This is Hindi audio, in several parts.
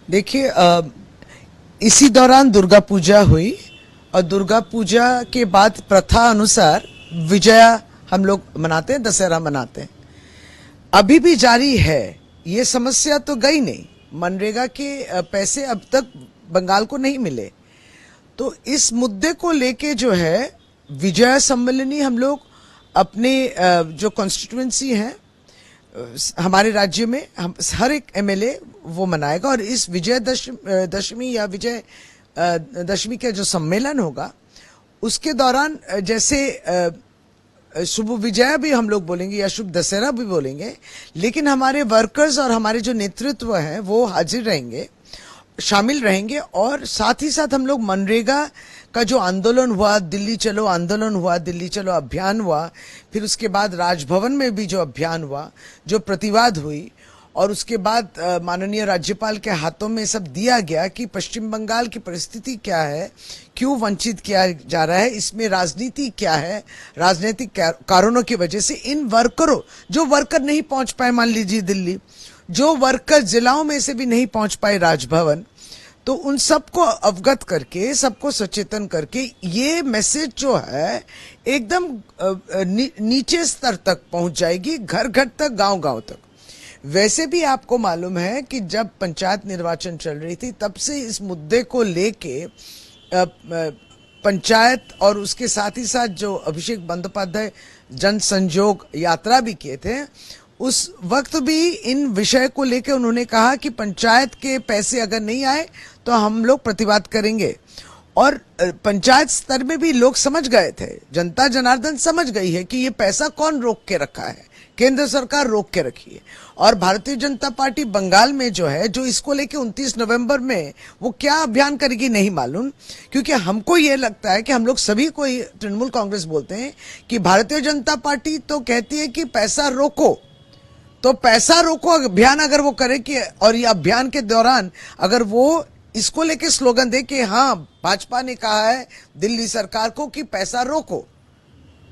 देखिए, इसी दौरान दुर्गा पूजा हुई और दुर्गा पूजा के बाद प्रथा अनुसार विजया हम लोग मनाते हैं, दशहरा मनाते हैं। अभी भी जारी है, ये समस्या तो गई नहीं। मनरेगा के पैसे अब तक बंगाल को नहीं मिले, तो इस मुद्दे को लेके जो है विजया सम्मेलनी हम लोग अपने जो कॉन्स्टिट्यूएंसी है हमारे राज्य में, हम हर एक एमएलए वो मनाएगा। और इस विजय दशमी या विजय दशमी का जो सम्मेलन होगा उसके दौरान जैसे शुभ विजया भी हम लोग बोलेंगे या शुभ दशहरा भी बोलेंगे, लेकिन हमारे वर्कर्स और हमारे जो नेतृत्व है वो हाजिर रहेंगे, शामिल रहेंगे। और साथ ही साथ हम लोग मनरेगा का जो आंदोलन हुआ, दिल्ली चलो आंदोलन हुआ, दिल्ली चलो अभियान हुआ, फिर उसके बाद राजभवन में भी जो अभियान हुआ, जो प्रतिवाद हुई, और उसके बाद माननीय राज्यपाल के हाथों में सब दिया गया कि पश्चिम बंगाल की परिस्थिति क्या है, क्यों वंचित किया जा रहा है, इसमें राजनीति क्या है, राजनीतिक कारणों की वजह से इन वर्करों, जो वर्कर नहीं पहुंच पाए, मान लीजिए दिल्ली, जो वर्कर जिलाओं में से भी नहीं पहुंच पाए राजभवन, तो उन सबको अवगत करके, सबको सचेतन करके ये मैसेज जो है एकदम नीचे स्तर तक पहुंच जाएगी, घर घर तक, गांव गांव तक। वैसे भी आपको मालूम है कि जब पंचायत निर्वाचन चल रही थी तब से इस मुद्दे को लेके पंचायत और उसके साथ ही साथ जो अभिषेक बंदोपाध्याय जन संयोग यात्रा भी किए थे, उस वक्त भी इन विषय को लेकर उन्होंने कहा कि पंचायत के पैसे अगर नहीं आए तो हम लोग प्रतिवाद करेंगे। और पंचायत स्तर में भी लोग समझ गए थे, जनता जनार्दन समझ गई है कि ये पैसा कौन रोक के रखा है, केंद्र सरकार रोक के रखी है। और भारतीय जनता पार्टी बंगाल में जो है, जो इसको लेके 29 नवंबर में वो क्या अभियान करेगी नहीं मालूम, क्योंकि हमको ये लगता है कि हम लोग सभी को तृणमूल कांग्रेस बोलते हैं कि भारतीय जनता पार्टी तो कहती है कि पैसा रोको, तो पैसा रोको अभियान अगर वो करे कि, और ये अभियान के दौरान अगर वो इसको लेके स्लोगन दे कि हाँ भाजपा ने कहा है दिल्ली सरकार को कि पैसा रोको,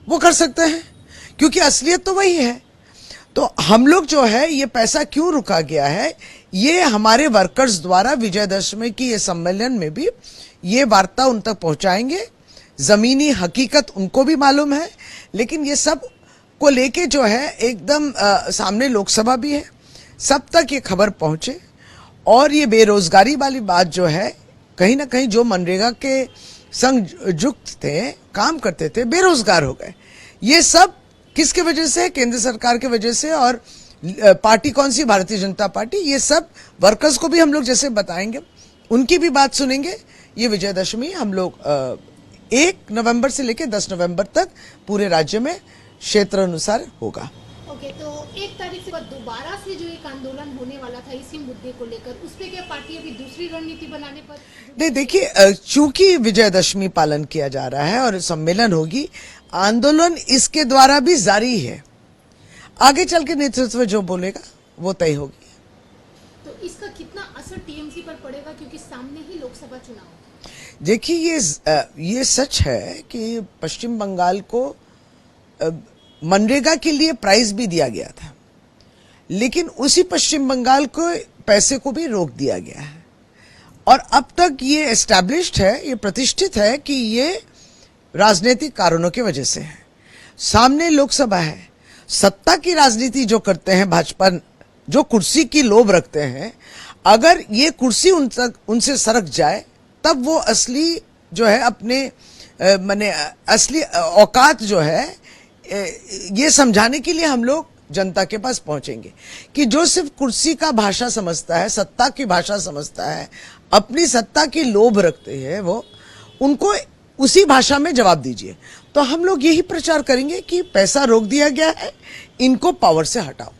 वो कर सकते हैं, क्योंकि असलियत तो वही है। तो हम लोग जो है ये पैसा क्यों रुका गया है, ये हमारे वर्कर्स द्वारा विजयदशमी की ये सम्मेलन में भी ये वार्ता उन तक पहुंचाएंगे। जमीनी हकीकत उनको भी मालूम है, लेकिन ये सब को लेके जो है एकदम सामने लोकसभा भी है, सब तक ये खबर पहुंचे। और ये बेरोजगारी वाली बात जो है, कहीं ना कहीं जो मनरेगा के संग जुक्त थे, काम करते थे, बेरोजगार हो गए। ये सब किसके वजह से? केंद्र सरकार के वजह से। और पार्टी कौन सी? भारतीय जनता पार्टी। ये सब वर्कर्स को भी हम लोग जैसे बताएंगे, उनकी भी बात सुनेंगे। ये विजयदशमी हम लोग 1 नवंबर से लेकर 10 नवंबर तक पूरे राज्य में क्षेत्र अनुसार होगा। ओके, तो 1 तारीख से बाद दोबारा से जो एक आंदोलन होने वाला था इसी मुद्दे को लेकर, उस पे क्या पार्टी अभी दूसरी रणनीति बनाने पर? नहीं, देखिए, चूंकि विजयदशमी पालन किया जा रहा है और सम्मेलन होगी, आंदोलन इसके द्वारा भी जारी है। आगे चल के नेतृत्व जो बोलेगा वो तय होगी। तो इसका कितना असर टीएमसी पर पड़ेगा, क्योंकि सामने ही लोकसभा चुनाव? देखिए, ये सच है कि पश्चिम बंगाल को मनरेगा के लिए प्राइज भी दिया गया था, लेकिन उसी पश्चिम बंगाल को पैसे को भी रोक दिया गया है। और अब तक ये एस्टैब्लिश्ड है, ये प्रतिष्ठित है कि ये राजनीतिक कारणों की वजह से है। सामने लोकसभा है, सत्ता की राजनीति जो करते हैं भाजपा, जो कुर्सी की लोभ रखते हैं, अगर ये कुर्सी उनसे सरक जाए तब वो असली जो है अपने माने असली औकात जो है, ये समझाने के लिए हम लोग जनता के पास पहुंचेंगे कि जो सिर्फ कुर्सी का भाषा समझता है, सत्ता की भाषा समझता है, अपनी सत्ता की लोभ रखते हैं, वो उनको उसी भाषा में जवाब दीजिए। तो हम लोग यही प्रचार करेंगे कि पैसा रोक दिया गया है, इनको पावर से हटाओ।